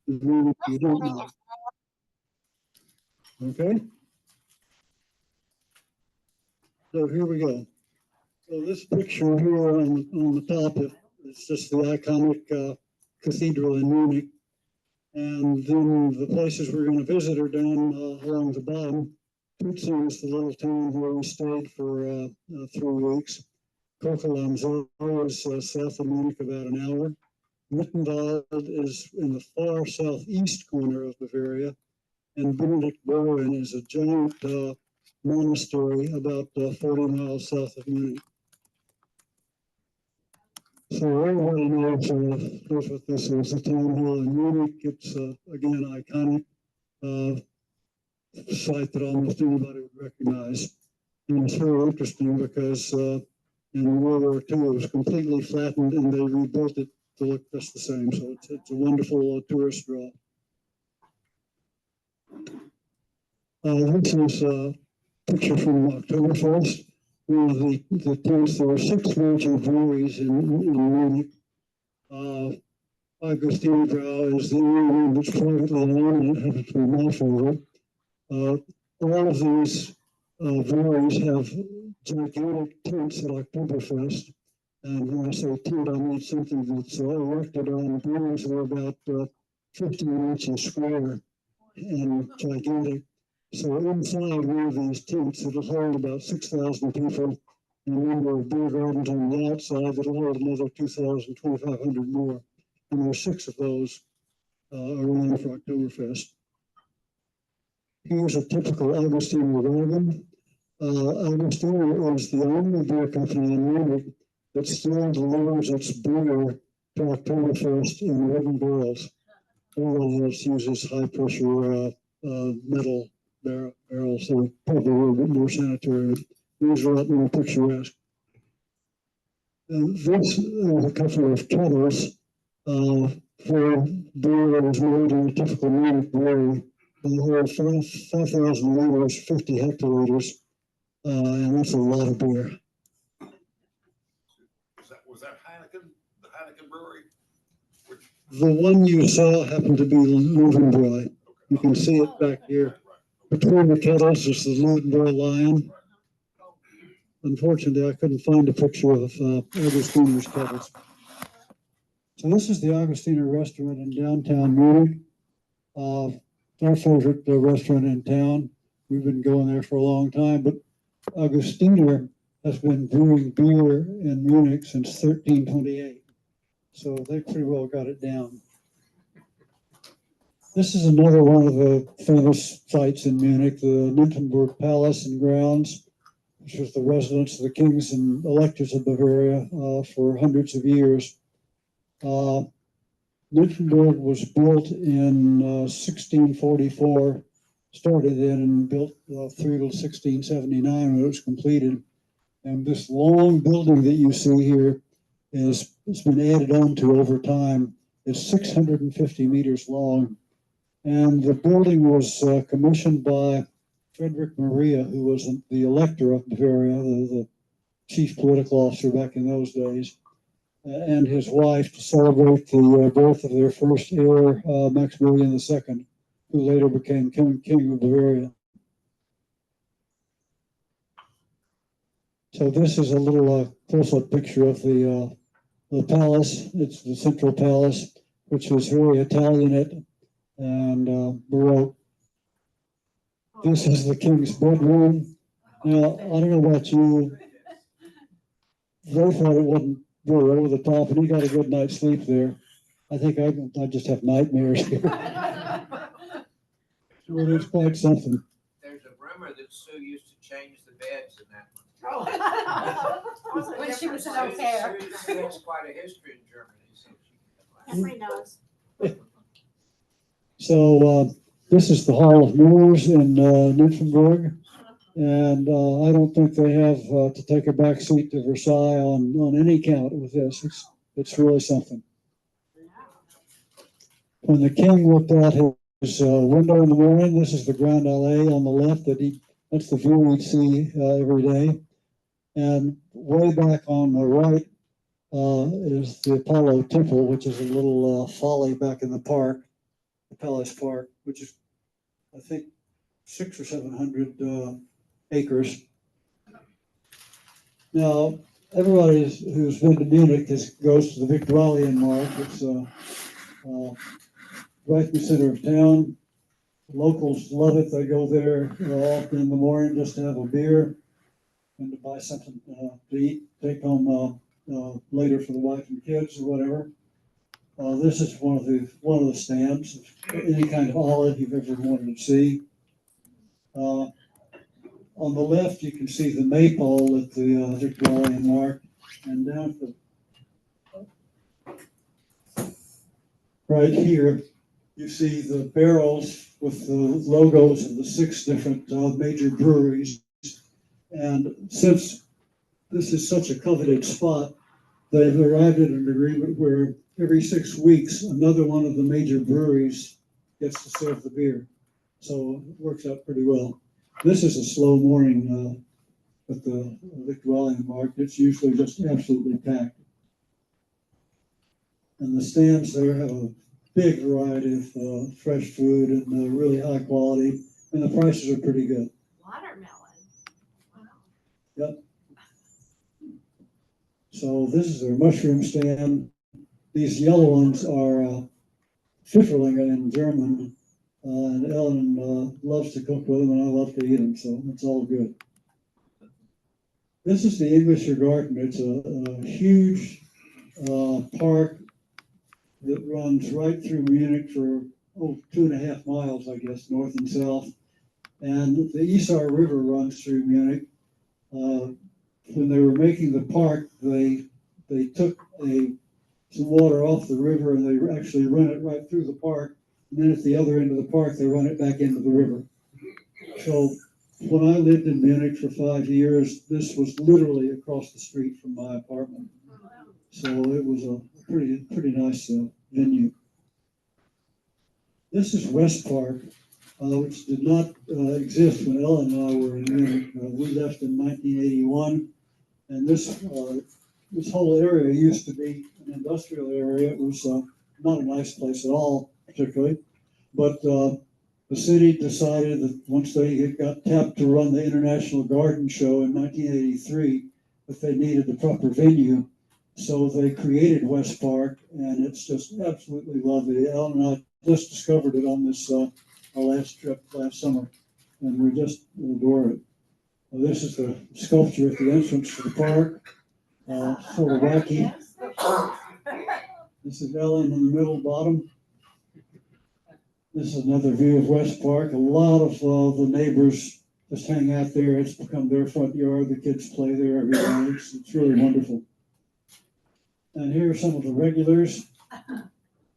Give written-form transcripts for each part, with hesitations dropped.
Munich you don't know. Okay? So here we go. So this picture here on the top, it's just the iconic cathedral in Munich. And then the places we're going to visit are down along the bottom. Tutzing is the little town where we stayed for 3 weeks. Kochelamsau is south of Munich, about an hour. Mittenwald is in the far southeast corner of Bavaria. And Benediktboren is a giant monastery about 40 miles south of Munich. So everybody knows what this is, the town hall in Munich. It's, again, iconic site that almost anybody would recognize. And it's very interesting because in World War II, it was completely flattened and they rebuilt it to look just the same. So it's a wonderful tourist draw. This is a picture from Oktoberfest. One of the tents, there were 6 major breweries in Munich. Augustinbrau is the only one that's privately owned, and it happens to be my favorite. All of these breweries have gigantic tents at Oktoberfest. And when I say tent, I mean something that's erected on breweries that are about 15 inches square and gigantic. So inside one of these tents, it'll hold about 6,000 people, and a number of beer gardens on the outside that'll hold another 2,000, 2,500 more. And there's 6 of those around for Oktoberfest. Here's a typical Augustiner wagon. Augustiner is the only beer company in Munich that still delivers its beer to Oktoberfest in wooden barrels. Everyone else uses high pressure metal barrels, so probably a little bit more sanitary. These are a lot more picturesque. And this is a couple of kettles for beer that is made in a typical Munich brewery. They hold 5,000 liters, 50 hectoliters, and that's a lot of beer. Was that Heineken, the Heineken brewery? The one you saw happened to be Löwenbräu. Okay. You can see it back here. Between the kettles is the Löwenbräu lion. Unfortunately, I couldn't find a picture of Augustiner's kettles. So this is the Augustiner restaurant in downtown Munich. Our favorite restaurant in town. We've been going there for a long time, but Augustiner has been brewing beer in Munich since 1328. So they pretty well got it down. This is another one of the famous sites in Munich, the Nymphenburg Palace and Grounds, which was the residence of the kings and electors of Bavaria for hundreds of years. Nymphenburg was built in 1644, started then and built through to 1679 when it was completed. And this long building that you see here it's been added on to over time. It's 650 meters long. And the building was commissioned by Frederick Maria, who was the elector of Bavaria, the chief political officer back in those days, and his wife to celebrate the birth of their first heir, Maximilian II, who later became king of Bavaria. So this is a little close-up picture of the palace. It's the central palace, which was very Italianate and Baroque. This is the king's bedroom. Now, I don't know about you, they thought it wasn't very over the top, and he got a good night's sleep there. I think I just have nightmares here. Well, it's quite something. There's a rumor that Sue used to change the beds in that one. Oh. When she was in au pair. Sue has quite a history in Germany. So Henry knows. So this is the Hall of Mirrors in Nymphenburg, and I don't think they have to take a back seat to Versailles on any count with this. It's really something. When the king looked out his window in the morning, this is the Grand Allée on the left. That's the view he'd see every day. And way back on the right is the Apollo Temple, which is a little folly back in the park. Palace Park, which is, I think, 600 or 700 acres. Now, everybody who's been to Munich goes to the Viktualienmarkt. It's right in the center of town. Locals love it. They go there often in the morning just to have a beer and to buy something to eat, take home later for the wife and kids or whatever. This is one of the stands, any kind of olive you've ever wanted to see. On the left, you can see the maypole at the Viktualienmarkt, and down right here, you see the barrels with the logos of the 6 different major breweries. And since this is such a coveted spot, they've arrived at an agreement where every 6 weeks, another one of the major breweries gets to serve the beer. So it works out pretty well. This is a slow morning at the Viktualienmarkt. It's usually just absolutely packed. And the stands there have a big variety of fresh food and really high quality, and the prices are pretty good. Watermelon. Wow. Yep. So this is their mushroom stand. These yellow ones are Pfifferlinge in German, and Ellen loves to cook with them, and I love to eat them, so it's all good. This is the Englischer Garten. It's a huge park that runs right through Munich for 2.5 miles, I guess, north and south. And the Isar River runs through Munich. When they were making the park, they took some water off the river and they actually run it right through the park. And then at the other end of the park, they run it back into the river. So when I lived in Munich for 5 years, this was literally across the street from my apartment. So it was a pretty nice venue. This is West Park, which did not exist when Ellen and I were in Munich. We left in 1981, and this whole area used to be an industrial area. It was not a nice place at all, particularly, but the city decided that once they got tapped to run the International Garden Show in 1983, that they needed the proper venue. So they created West Park, and it's just absolutely lovely. Ellen and I just discovered it on this our last trip last summer, and we just adore it. This is the sculpture at the entrance to the park, sort of wacky. This is Ellen in the middle bottom. This is another view of West Park. A lot of the neighbors just hang out there. It's become their front yard. The kids play there every day. It's really wonderful. And here are some of the regulars.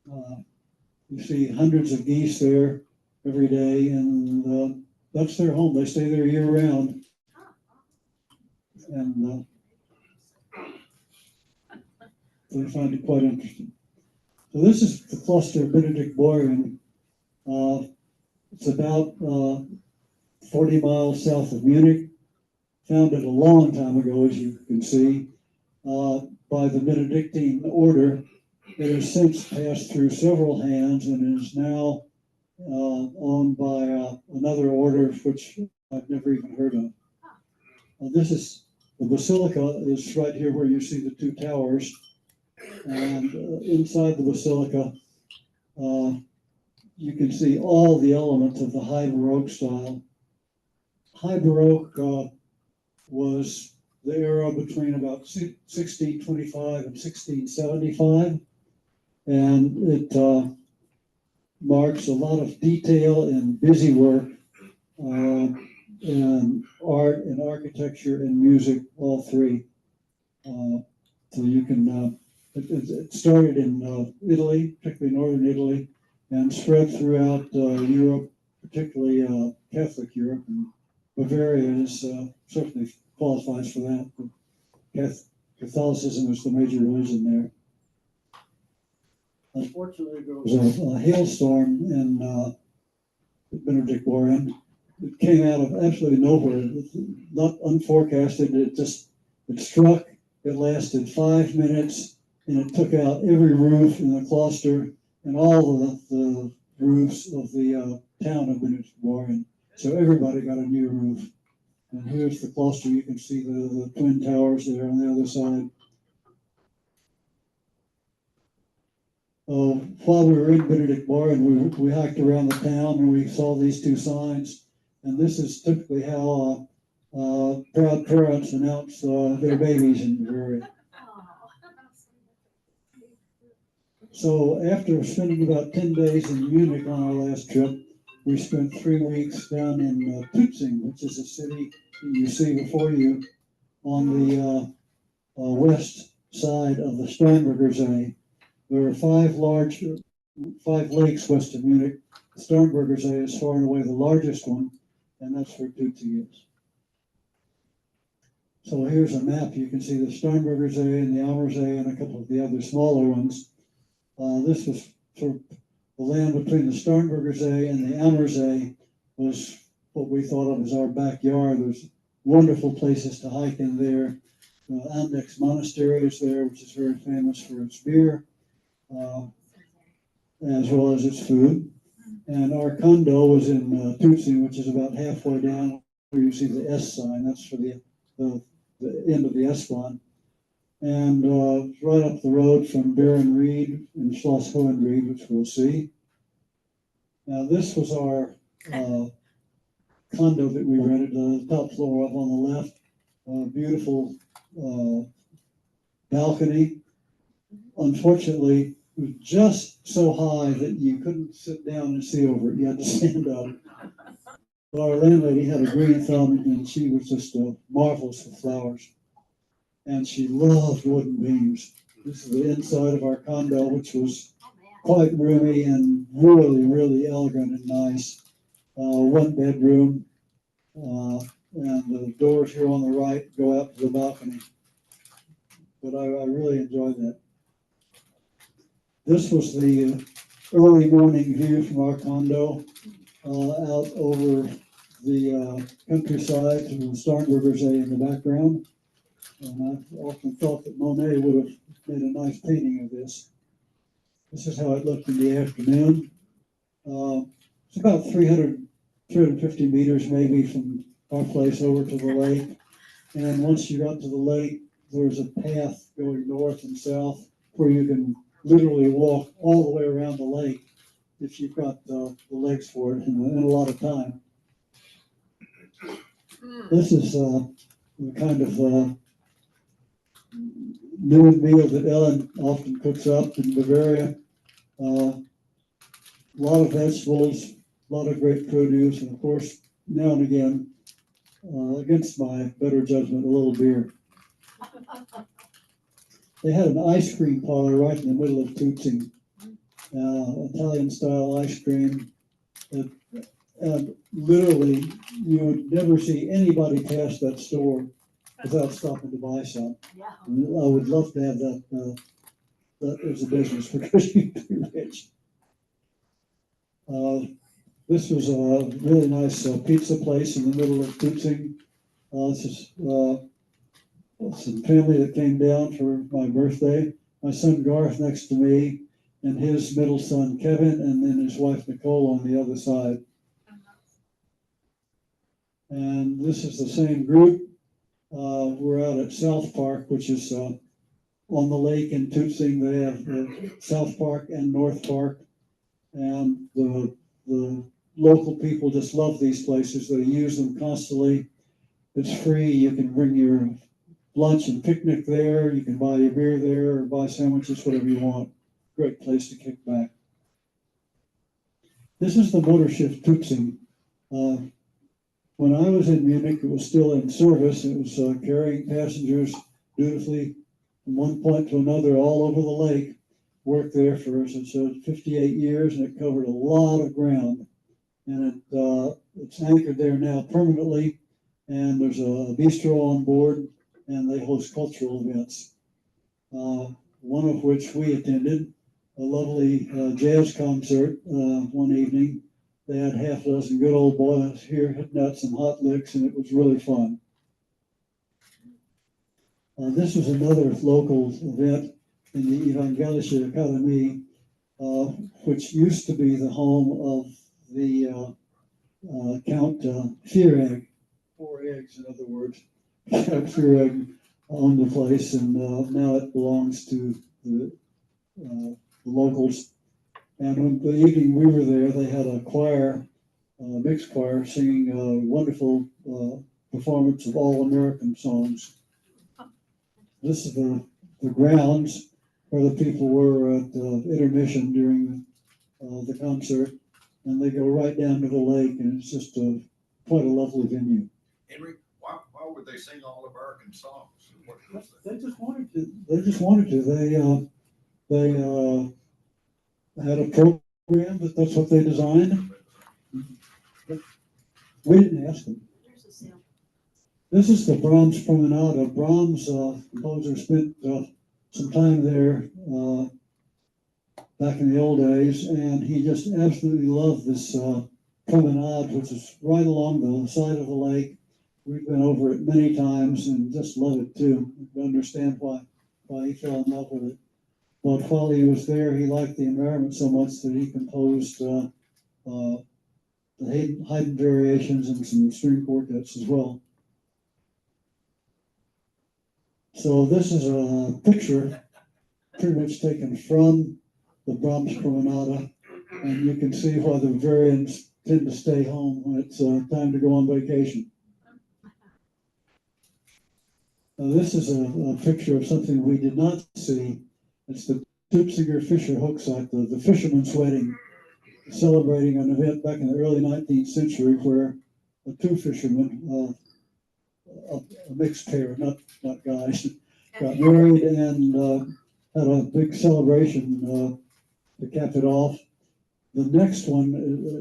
You see hundreds of geese there every day, and that's their home. They stay there year round. And they find it quite interesting. So this is the cluster of Benedict Boyren. It's about 40 miles south of Munich. Founded a long time ago, as you can see, by the Benedictine order. It has since passed through several hands and is now owned by another order, which I've never even heard of. This is the basilica is right here where you see the 2 towers, and inside the basilica, you can see all the elements of the High Baroque style. High Baroque was the era between about 1625 and 1675, and it marks a lot of detail and busy work in art and architecture and music, all 3. So you can, it started in Italy, particularly northern Italy, and spread throughout Europe, particularly Catholic Europe, and Bavaria is certainly qualifies for that. But Catholicism is the major religion there. Unfortunately, there was a hailstorm in Benedict Boyren. It came out of absolutely nowhere, not unforecasted. It struck. It lasted 5 minutes, and it took out every roof in the cluster and all of the roofs of the town of Bavaria. So everybody got a new roof. And here's the cluster. You can see the twin towers there on the other side. While we were in Benedict Bar, and we hiked around the town, and we saw these two signs. And this is typically how proud parents announce their babies in Bavaria. So after spending about 10 days in Munich on our last trip, we spent 3 weeks down in Tutzing, which is a city that you see before you on the west side of the Starnberger See. There are 5 lakes west of Munich. The Starnberger See is far and away the largest one, and that's where Tutzing is. So here's a map. You can see the Starnberger See and the Ammer See and a couple of the other smaller ones. This was sort of the land between the Starnberger See and the Ammer See was what we thought of as our backyard. There's wonderful places to hike in there. Andex Monastery is there, which is very famous for its beer, as well as its food. And our condo was in Tutzing, which is about halfway down where you see the S sign. That's for the end of the S-Bahn. And right up the road from Baron Reed and Schloss Hohenried, which we'll see. Now this was our condo that we rented, the top floor up on the left. Beautiful balcony. Unfortunately, it was just so high that you couldn't sit down and see over it. You had to stand up. But our landlady had a green thumb, and she was just marvelous with flowers. And she loved wooden beams. This is the inside of our condo, which was quite roomy and really, really elegant and nice. 1 bedroom, and the doors here on the right go out to the balcony. But I really enjoyed that. This was the early morning view from our condo out over the countryside to the Starnberger See in the background. And I've often thought that Monet would have made a nice painting of this. This is how it looked in the afternoon. It's about 350 meters maybe from our place over to the lake. And once you got to the lake, there's a path going north and south where you can literally walk all the way around the lake if you've got the legs for it in a lot of time. This is the kind of noon meal that Ellen often cooks up in Bavaria. A lot of vegetables, a lot of great produce, and of course, now and again, against my better judgment, a little beer. They had an ice cream parlor right in the middle of Tutzing, Italian-style ice cream. And literally, you would never see anybody pass that store without stopping to buy some. Yeah. And I would love to have that as a business because you'd be rich. This was a really nice pizza place in the middle of Tutzing. This is some family that came down for my birthday. My son Garth next to me, and his middle son Kevin, and then his wife Nicole on the other side. And this is the same group. We're out at South Park, which is on the lake in Tutzing. They have South Park and North Park, and the local people just love these places. They use them constantly. It's free. You can bring your lunch and picnic there. You can buy your beer there or buy sandwiches, whatever you want. Great place to kick back. This is the motor shift Tutzing. When I was in Munich, it was still in service. It was carrying passengers dutifully from one point to another all over the lake. Worked there for, as I said, 58 years, and it covered a lot of ground. And it's anchored there now permanently, and there's a bistro on board, and they host cultural events. One of which we attended, a lovely jazz concert one evening. They had half a dozen good old boys here hitting out some hot licks, and it was really fun. This was another local event in the Evangelische Akademie. which used to be the home of the Count Fearegg, 4 eggs, in other words. Count Fearegg owned the place, and now it belongs to the locals. And when the evening we were there, they had a choir, mixed choir, singing a wonderful performance of all American songs. This is the grounds where the people were at intermission during the concert, and they go right down to the lake, and it's just quite a lovely venue. Henry, why would they sing all American songs? What was that? They just wanted to. They had a program that's what they designed. We didn't ask them. This is the Brahms Promenade. Brahms, composer, spent some time there back in the old days, and he just absolutely loved this promenade, which is right along the side of the lake. We've been over it many times and just love it too. We understand why he fell in love with it. But while he was there, he liked the environment so much that he composed the Haydn variations and some string quartets as well. So this is a picture pretty much taken from the Brahms Promenade, and you can see why the Bavarians tend to stay home when it's time to go on vacation. Now, this is a picture of something we did not see. It's the Tübzinger Fischer Hochzeit, the fisherman's wedding, celebrating an event back in the early 19th century where two fishermen, a mixed pair, not guys, got married and had a big celebration to cap it off. The next one,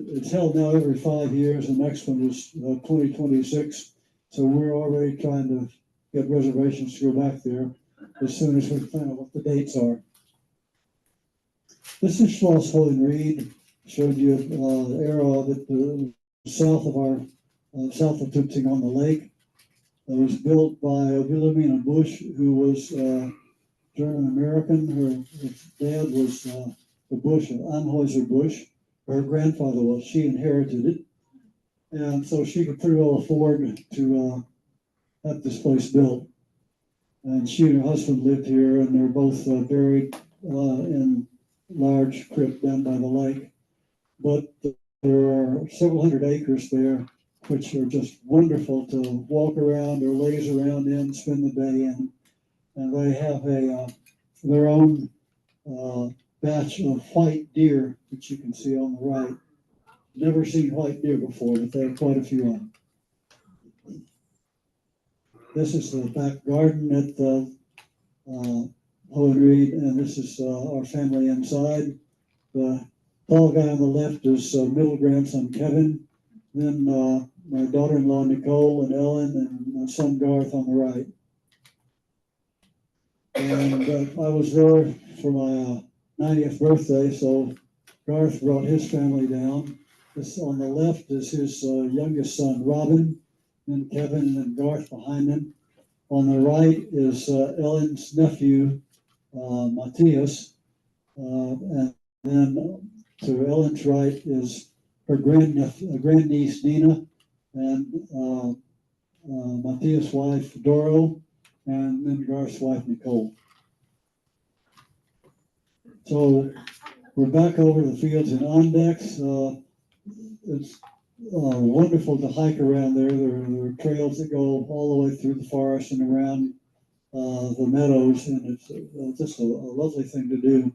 it's held now every 5 years. The next one is 2026. So we're already trying to get reservations to go back there as soon as we find out what the dates are. This is Schloss Hohenried. Showed you the arrow of it south of Tübingen on the lake. It was built by Wilhelmina Busch, who was German American. Her dad was the Busch of Anheuser-Busch. Her grandfather was. She inherited it, and so she could pretty well afford to have this place built. And she and her husband lived here, and they're both buried in large crypt down by the lake. But there are several hundred acres there, which are just wonderful to walk around or laze around in, spend the day in. And they have their own batch of white deer, which you can see on the right. Never seen white deer before, but they have quite a few of them. This is the back garden at Hohenried, and this is our family inside. The tall guy on the left is middle grandson Kevin, then my daughter-in-law Nicole and Ellen, and my son Garth on the right. And I was there for my 90th birthday, so Garth brought his family down. This on the left is his youngest son Robin, then Kevin, and then Garth behind him. On the right is Ellen's nephew Matthias, and then to Ellen's right is her grandniece Nina, and Matthias' wife Doro, and then Garth's wife Nicole. So we're back over the fields in Ondex. It's wonderful to hike around there. There are trails that go all the way through the forest and around the meadows, and it's just a lovely thing to do,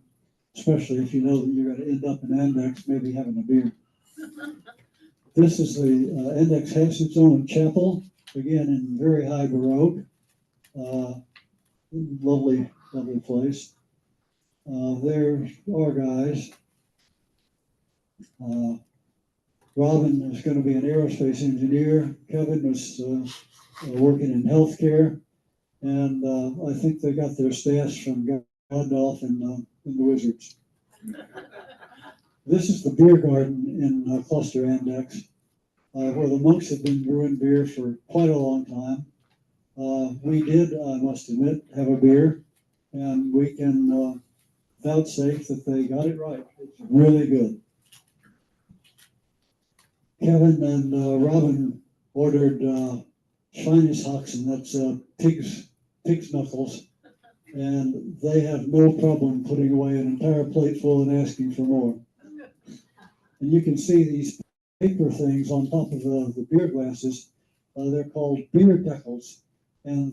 especially if you know that you're going to end up in Andex, maybe having a beer. This is the Andex has its own chapel, again in very high Baroque. Lovely place. There's our guys. Robin is going to be an aerospace engineer. Kevin was working in healthcare, and I think they got their stash from Gandalf and the Wizards. This is the beer garden in Cluster Andex, where the monks have been brewing beer for quite a long time. We did, I must admit, have a beer, and we can vouchsafe that they got it right. It's really good. Kevin and Robin ordered Schweineshaxen, that's pig's knuckles, and they have no problem putting away an entire plate full and asking for more. And you can see these paper things on top of the beer glasses. They're called beer decals, and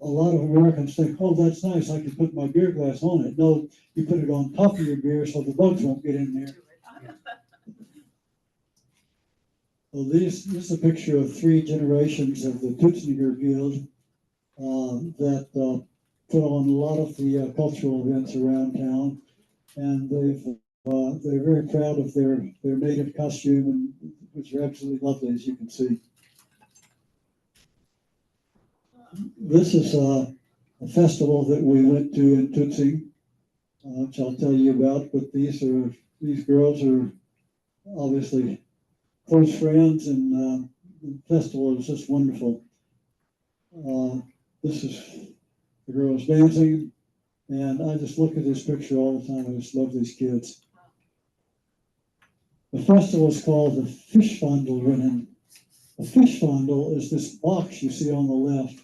a lot of Americans think, oh, that's nice, I can put my beer glass on it. No, you put it on top of your beer so the bugs won't get in there. Well, this is a picture of 3 generations of the Tutzniger Guild that put on a lot of the cultural events around town, and they're very proud of their native costume, and which are absolutely lovely, as you can see. This is a festival that we went to in Tutzing, which I'll tell you about. But these girls are obviously close friends, and the festival is just wonderful. This is the girls dancing, and I just look at this picture all the time. I just love these kids. The festival is called the Fischwandelrennen. A Fischwandel is this box you see on the left.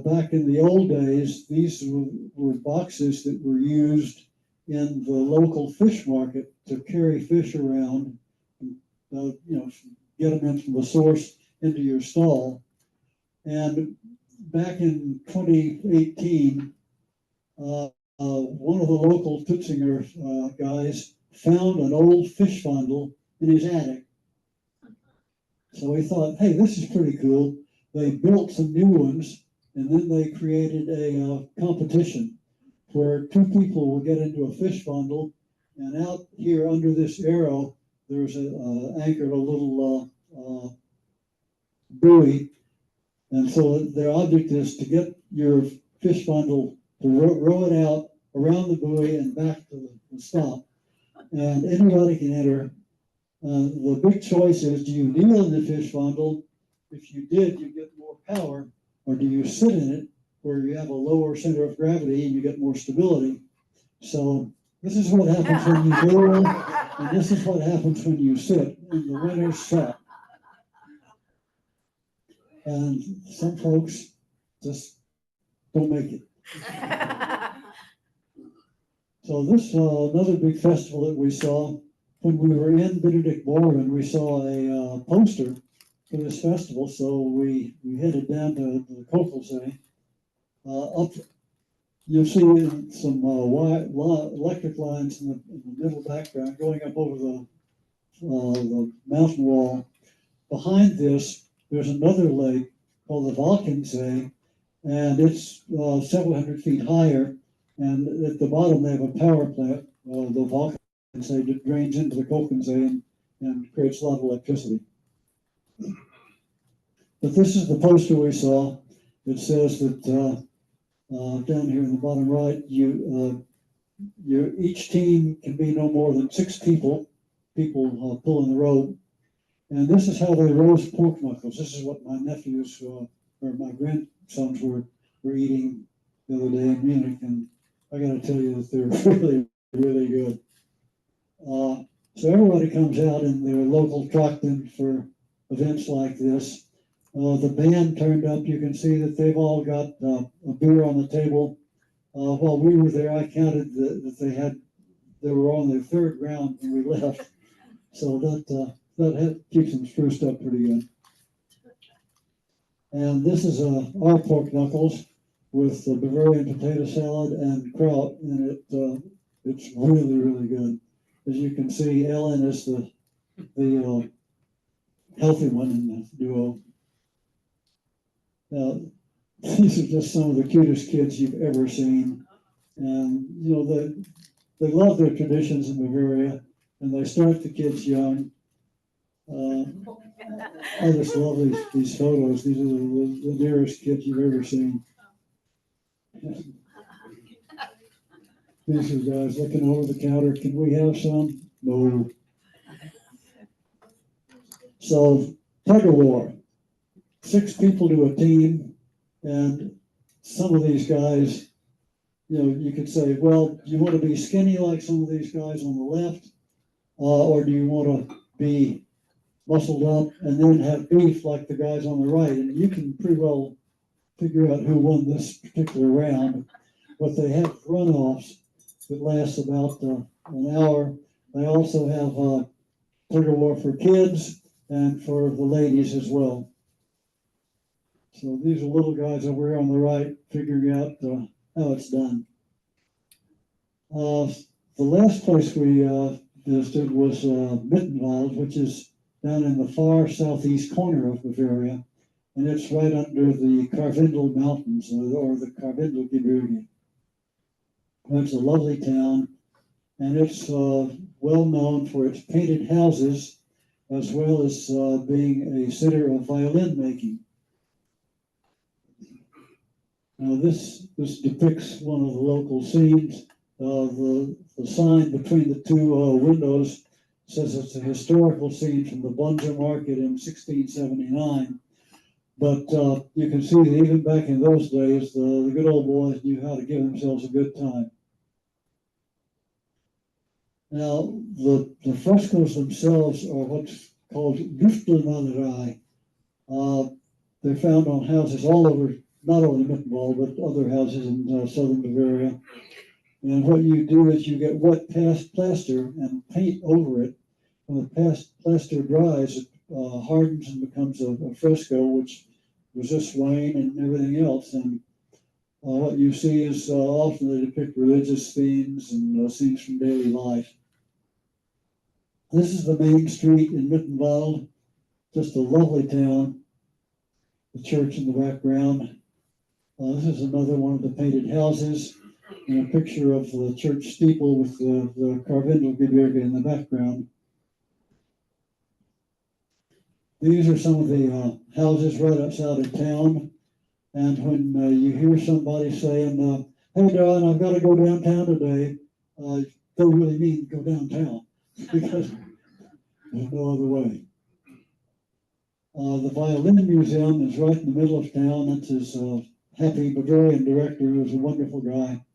Back in the old days, these were boxes that were used in the local fish market to carry fish around, get them in from the source into your stall. And back in 2018, one of the local Tutzinger guys found an old Fischwandel in his attic. So he thought, hey, this is pretty cool. They built some new ones, and then they created a competition where 2 people will get into a Fischwandel, and out here under this arrow, there's anchored a little buoy. And so their object is to get your Fischwandel to row it out around the buoy and back to the stop. And anybody can enter. The big choice is, do you kneel in the Fischwandel? If you did, you get more power, or do you sit in it where you have a lower center of gravity and you get more stability? So this is what happens when you kneel, and this is what happens when you sit, and the winner's shot. And some folks just don't make it. So this another big festival that we saw. When we were in Benedict Bourbon, we saw a poster for this festival, so we headed down to the Kokelsee. Up, you'll see some electric lines in the middle background going up over the mountain wall. Behind this, there's another lake called the Valkensee, and it's several hundred feet higher. And at the bottom, they have a power plant, the Valkensee, that drains into the Kokensee and creates a lot of electricity. But this is the poster we saw. It says that down here in the bottom right, each team can be no more than 6 people pulling the rope. And this is how they roast pork knuckles. This is what my nephews or my grandsons were eating the other day in Munich, and I got to tell you that they're really, really good. So everybody comes out in their local Trachten for events like this. The band turned up. You can see that they've all got a beer on the table. While we were there, I counted that they were on their 3rd round when we left. So that keeps them spruced up pretty good. And this is our pork knuckles with Bavarian potato salad and kraut in it. It's really, really good. As you can see, Ellen is the healthy one in the duo. Now, these are just some of the cutest kids you've ever seen. And, they love their traditions in Bavaria, and they start the kids young. I just love these photos. These are the dearest kids you've ever seen. These are guys looking over the counter. Can we have some? No. So, tug of war. 6 people to a team, and some of these guys you could say, well, do you want to be skinny like some of these guys on the left? Or do you want to be muscled up and then have beef like the guys on the right? And you can pretty well figure out who won this particular round. But they have runoffs that last about an hour. They also have tug of war for kids and for the ladies as well. So these are little guys over here on the right figuring out how it's done. The last place we visited was Mittenwald, which is down in the far southeast corner of Bavaria, and it's right under the Karwendel Mountains, or the Karwendelgebirge. It's a lovely town, and it's well known for its painted houses, as well as being a center of violin making. Now this depicts one of the local scenes. The sign between the two windows says it's a historical scene from the Bunzer Market in 1679. But you can see that even back in those days, the good old boys knew how to give themselves a good time. Now, the frescoes themselves are what's called Güftelmalerei. They're found on houses all over, not only Mittenwald, but other houses in southern Bavaria. And what you do is you get wet plaster and paint over it. When the plaster dries, it hardens and becomes a fresco, which resists rain and everything else. And what you see is often they depict religious themes and scenes from daily life. This is the main street in Mittenwald, just a lovely town. The church in the background. This is another one of the painted houses. And a picture of the church steeple with the Karwendelgebirge in the background. These are some of the houses right outside of town. And when you hear somebody saying, hey, Don, I've got to go downtown today, they really mean go downtown because there's no other way. The Violin Museum is right in the middle of town. That's his happy Bavarian director, who's a wonderful guy.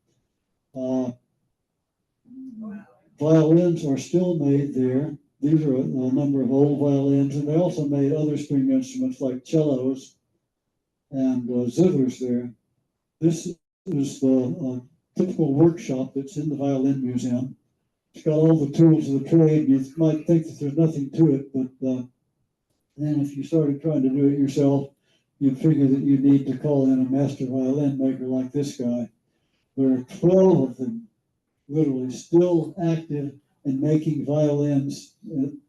Violins are still made there. These are a number of old violins, and they also made other string instruments like cellos and zithers there. This is the typical workshop that's in the Violin Museum. It's got all the tools of the trade. You might think that there's nothing to it, but then if you started trying to do it yourself, you'd figure that you need to call in a master violin maker like this guy. There are 12 of them, literally, still active and making violins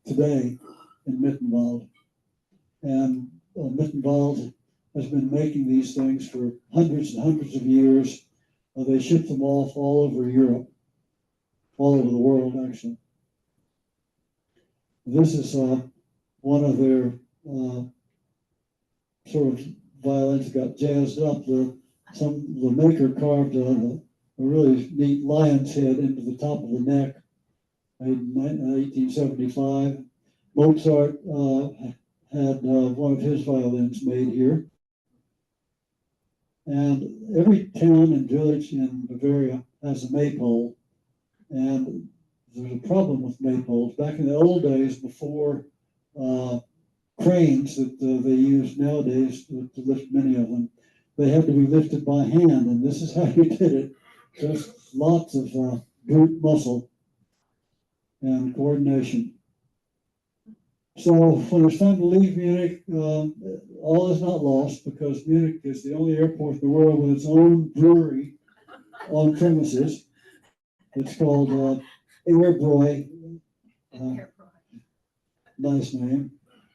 today in Mittenwald. And Mittenwald has been making these things for hundreds and hundreds of years. They ship them off all over Europe, all over the world, actually. This is one of their sort of violins that got jazzed up. The maker carved a really neat lion's head into the top of the neck, made in 1875. Mozart had one of his violins made here. And every town and village in Bavaria has a maypole. And there's a problem with maypoles. Back in the old days, before cranes that they use nowadays to lift many of them, they had to be lifted by hand, and this is how you did it. Just lots of brute muscle and coordination. So when it's time to leave Munich, all is not lost, because Munich is the only airport in the world with its own brewery on premises. It's called Airbräu. Nice name.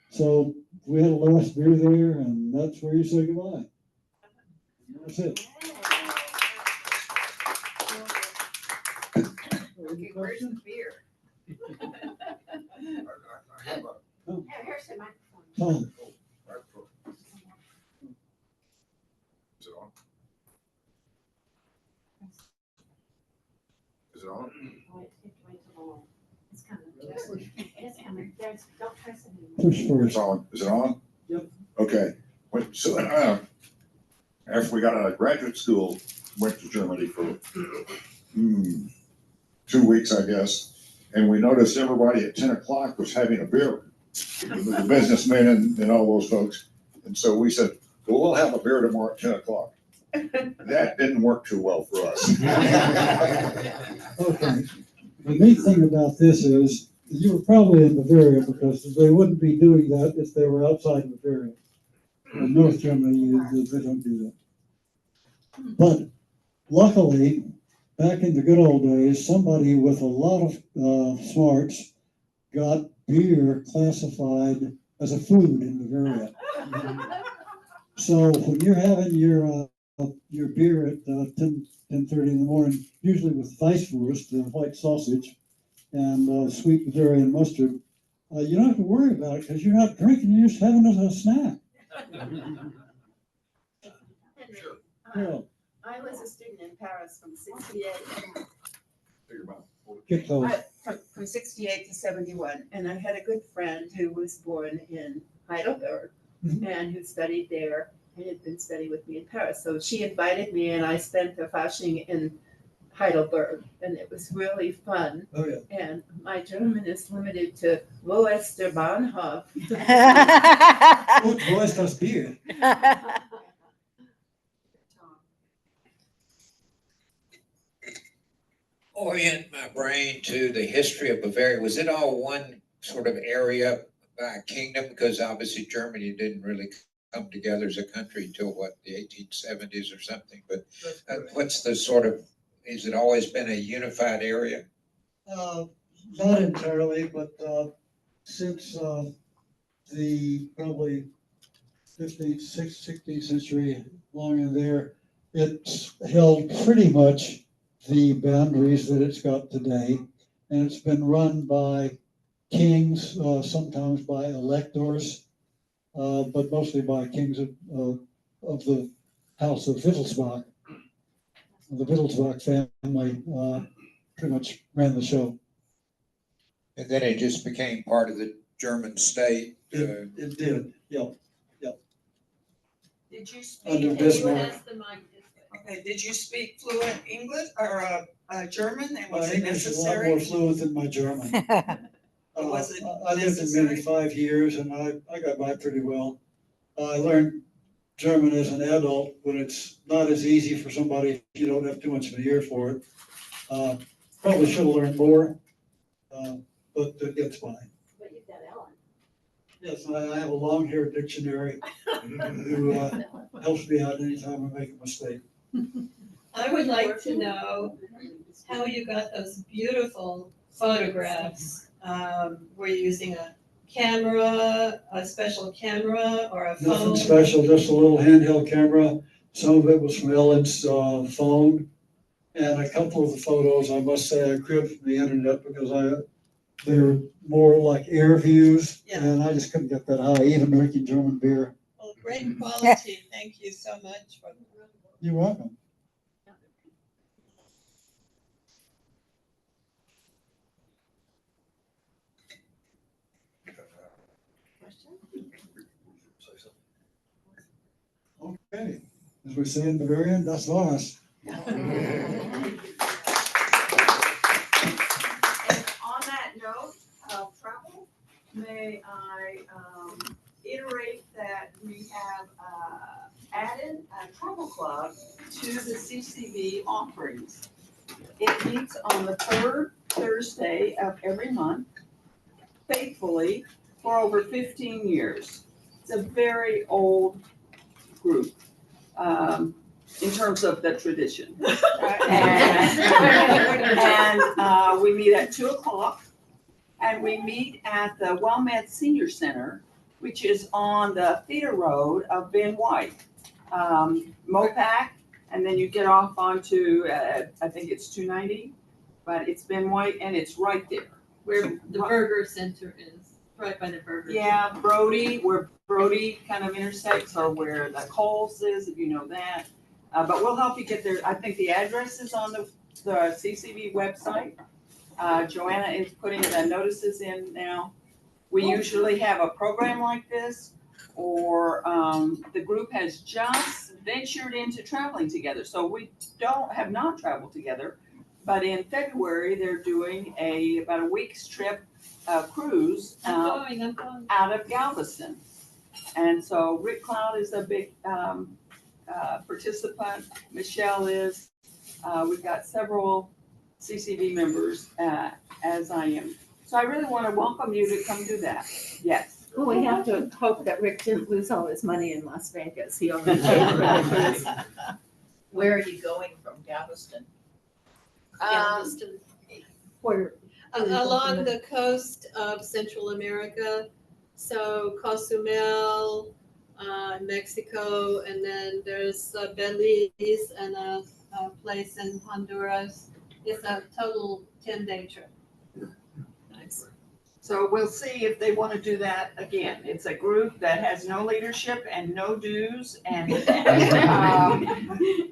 So we had a last beer there, and that's where you say goodbye. That's it. Okay, where's the beer? I have a Yeah, here's the microphone. Tom. microphone. Is it on? Is it on? It's coming. It's coming. Don't press it anymore. Push It's first. on. Is it on? Yep. Okay. So after we got out of graduate school, went to Germany for 2 weeks, I guess. And we noticed everybody at 10 o'clock was having a beer, the businessmen and all those folks. And so we said, well, we'll have a beer tomorrow at 10 o'clock. That didn't work too well for us. Okay. The neat thing about this is you were probably in Bavaria because they wouldn't be doing that if they were outside of Bavaria. In North Germany, they don't do that. But luckily, back in the good old days, somebody with a lot of smarts got beer classified as a food in Bavaria. So when you're having your beer at 10:30 in the morning, usually with Weisswurst, the white sausage, and sweet Bavarian mustard, you don't have to worry about it because you're not drinking, you're just having it as a snack. Yeah. I was a student in Paris from 68, Get those. from 68 to 71, and I had a good friend who was born in Heidelberg and who studied there and had been studying with me in Paris. So she invited me, and I spent the Fasching in Heidelberg, and it was really fun. Oh, yeah. And my German is limited to Wo ist der Bahnhof? Und wo ist das Bier? Orient my brain to the history of Bavaria. Was it all one sort of area by a kingdom? Because obviously Germany didn't really come together as a country until what, the 1870s or something. But what's the sort of, has it always been a unified area? Not entirely, but since the probably 15th, 16th century, long in there, it's held pretty much the boundaries that it's got today, and it's been run by kings, sometimes by electors, but mostly by kings of the House of Wittelsbach. The Wittelsbach family pretty much ran the show. And then it just became part of the German state. It did, yeah. Did you Under speak? Bismarck. Okay, did you speak fluent English or German? And My was it English is a lot necessary? more fluent than my German. Was it I lived in Munich necessary? 5 years, and I got by pretty well. I learned German as an adult, but it's not as easy for somebody if you don't have too much of an ear for it. Probably should have learned more, but it gets by. But you've got Ellen. Yes, I have a long-haired dictionary who helps me out anytime I make a mistake. I would like to know how you got those beautiful photographs. Were you using a camera, a special camera, or a phone? Nothing special, just a little handheld camera. Some of it was from Ellen's phone. And a couple of the photos, I must say, I cribbed from the internet because they're more like air views. Yeah. And I just couldn't get that high, even drinking German beer. Well, great quality. Thank you so much for You're welcome. Okay, as we say in Bavarian, das war's. And on that note of travel, may I iterate that we have added a travel club to the CCV offerings. It meets on the third Thursday of every month, faithfully, for over 15 years. It's a very old group. In terms of the tradition. And we meet at 2:00, and we meet at the WellMed Senior Center, which is on the theater road of Ben White. Mopac, and then you get off onto, I think it's 290, but it's Ben White, and it's right there. where the burger center is, right by the burger. Yeah, Brody, where Brody kind of intersects, or where the Coles is, if you know that. But we'll help you get there. I think the address is on the CCV website. Joanna is putting the notices in now. We usually have a program like this, or the group has just ventured into traveling together. So we have not traveled together, but in February, they're doing about a week's trip, cruise I'm going. out of Galveston. And so Rick Cloud is a big participant. Michelle is. We've got several CCV members, as I am. So I really want to welcome you to come do that. Yes. Well, we have to hope that Rick didn't lose all his money in Las Vegas. He only paid for the cruise. Where are you going from Galveston? Galveston. Where- Along the coast of Central America, so Cozumel, Mexico, and then there's Belize and a place in Honduras. It's a total 10-day trip. Nice. So we'll see if they want to do that again. It's a group that has no leadership and no dues and,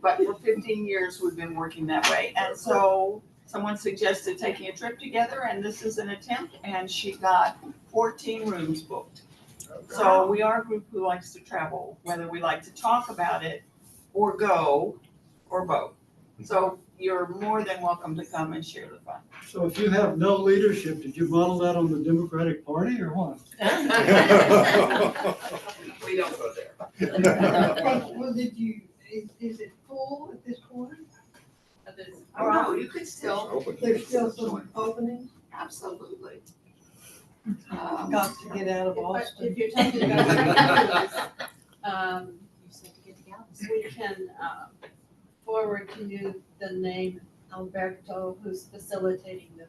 but for 15 years, we've been working that way. And so someone suggested taking a trip together, and this is an attempt, and she got 14 rooms booked. So we are a group who likes to travel, whether we like to talk about it or go or both. So you're more than welcome to come and share the fun. So if you have no leadership, did you model that on the Democratic Party or what? We don't go there. Well, is it full at this point? Oh, no, you could still, There's still some openings? absolutely. Got to get out of Austin. If you're talking about we can forward to you the name Alberto, who's facilitating the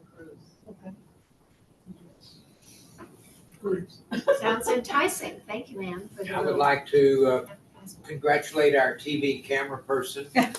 cruise. Sounds enticing. Thank you, Ann. for the I would little- like to congratulate our TV camera person. Yay.